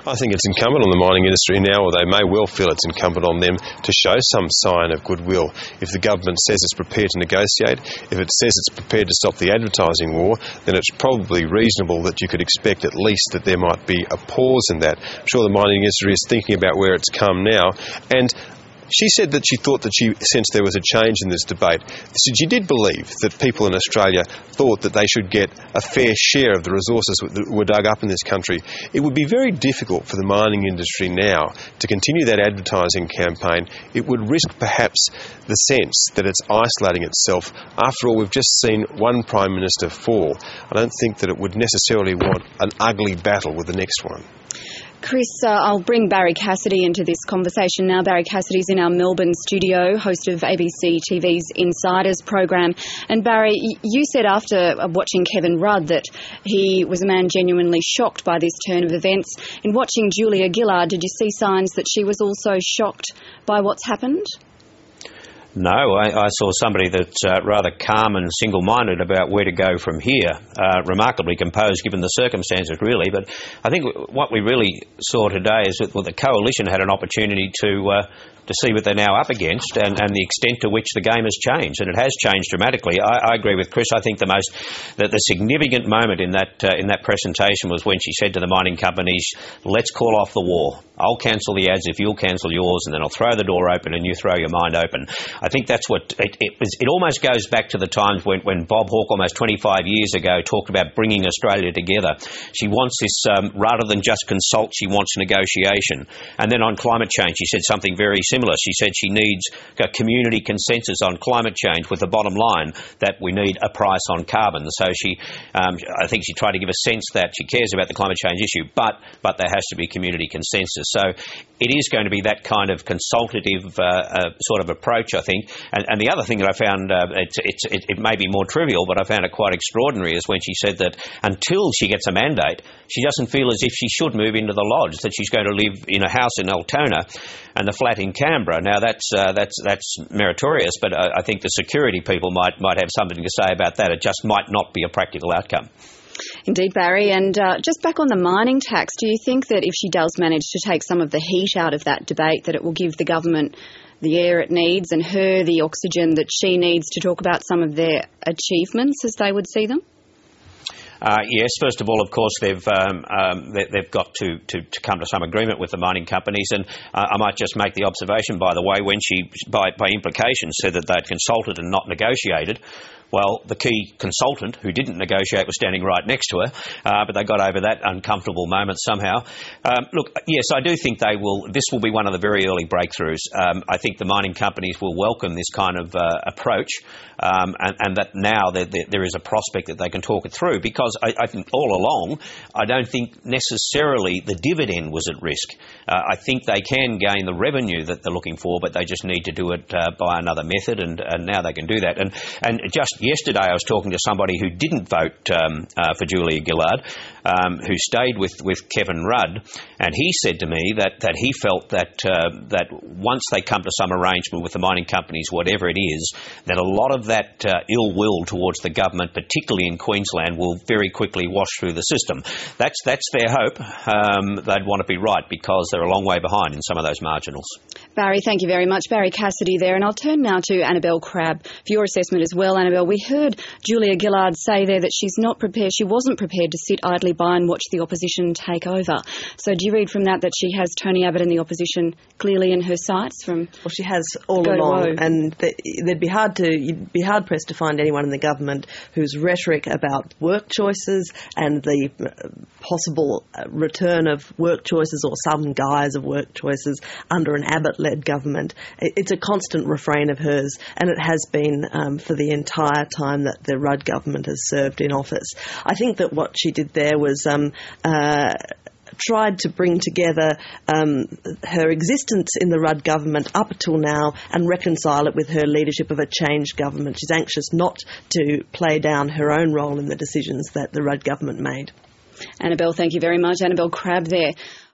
I think it's incumbent on the mining industry now, or they may well feel it's incumbent on them, to show some sign of goodwill. If the government says it's prepared to negotiate, if it says it's prepared to stop the advertising war, then it's probably reasonable that you could expect at least that there might be a pause in that. I'm sure the mining industry is thinking about where it's come now, and she said that she thought that she sensed there was a change in this debate. She did believe that people in Australia thought that they should get a fair share of the resources that were dug up in this country. It would be very difficult for the mining industry now to continue that advertising campaign. It would risk perhaps the sense that it's isolating itself. After all, we've just seen one Prime Minister fall. I don't think that it would necessarily want an ugly battle with the next one. Chris, I'll bring Barrie Cassidy into this conversation now. Barrie Cassidy's in our Melbourne studio, host of ABC TV's Insiders program. And Barrie, you said after watching Kevin Rudd that he was a man genuinely shocked by this turn of events. In watching Julia Gillard, did you see signs that she was also shocked by what's happened? No, I saw somebody that's rather calm and single-minded about where to go from here. Remarkably composed given the circumstances, really. But I think what we really saw today is that the coalition had an opportunity to see what they're now up against and the extent to which the game has changed. And it has changed dramatically. I agree with Chris. I think the significant moment in that presentation was when she said to the mining companies, let's call off the war. I'll cancel the ads if you'll cancel yours, and then I'll throw the door open and you throw your mind open. I think that's what it almost goes back to the times when Bob Hawke almost 25 years ago talked about bringing Australia together. She wants this, rather than just consult, she wants negotiation. And then on climate change, she said something very similar. She said she needs a community consensus on climate change, with the bottom line that we need a price on carbon. So I think she tried to give a sense that she cares about the climate change issue, but there has to be community consensus. So it is going to be that kind of consultative sort of approach, I think. And the other thing that I found, it may be more trivial, but I found it quite extraordinary, is when she said that until she gets a mandate, she doesn't feel as if she should move into the lodge, that she's going to live in a house in Altona and the flat in Canberra. Now that's meritorious, but I think the security people might have something to say about that. It just might not be a practical outcome. Indeed, Barrie. And just back on the mining tax, do you think that if she does manage to take some of the heat out of that debate, that it will give the government the air it needs and her the oxygen that she needs to talk about some of their achievements as they would see them? Yes, first of all, of course, they've got to come to some agreement with the mining companies, and I might just make the observation, by the way, when she, by implication, said that they'd consulted and not negotiated. Well, the key consultant, who didn't negotiate, was standing right next to her, but they got over that uncomfortable moment somehow. Look, yes, I do think this will be one of the very early breakthroughs. I think the mining companies will welcome this kind of approach, and that now there is a prospect that they can talk it through, because I think all along, I don't think necessarily the dividend was at risk. I think they can gain the revenue that they're looking for, but they just need to do it by another method, and now they can do that. And just yesterday I was talking to somebody who didn't vote for Julia Gillard, who stayed with Kevin Rudd, and he said to me that he felt that once they come to some arrangement with the mining companies, whatever it is, that a lot of that ill will towards the government, particularly in Queensland, will very quickly wash through the system. That's fair hope. They'd want to be right, because they're a long way behind in some of those marginals. Barrie, thank you very much. Barrie Cassidy there. And I'll turn now to Annabel Crabb for your assessment as well. Annabel, we heard Julia Gillard say there that she wasn't prepared to sit idly by and watch the opposition take over. So do you read from that she has Tony Abbott and the opposition clearly in her sights? Well, she has all along, and you'd be hard pressed to find anyone in the government whose rhetoric about work choices and the possible return of work choices, or some guise of work choices, under an Abbott-led government. It's a constant refrain of hers, and it has been for the entire time that the Rudd government has served in office. I think that what she did there was tried to bring together her existence in the Rudd government up until now and reconcile it with her leadership of a changed government. She's anxious not to play down her own role in the decisions that the Rudd government made. Annabel, thank you very much. Annabel Crabb there.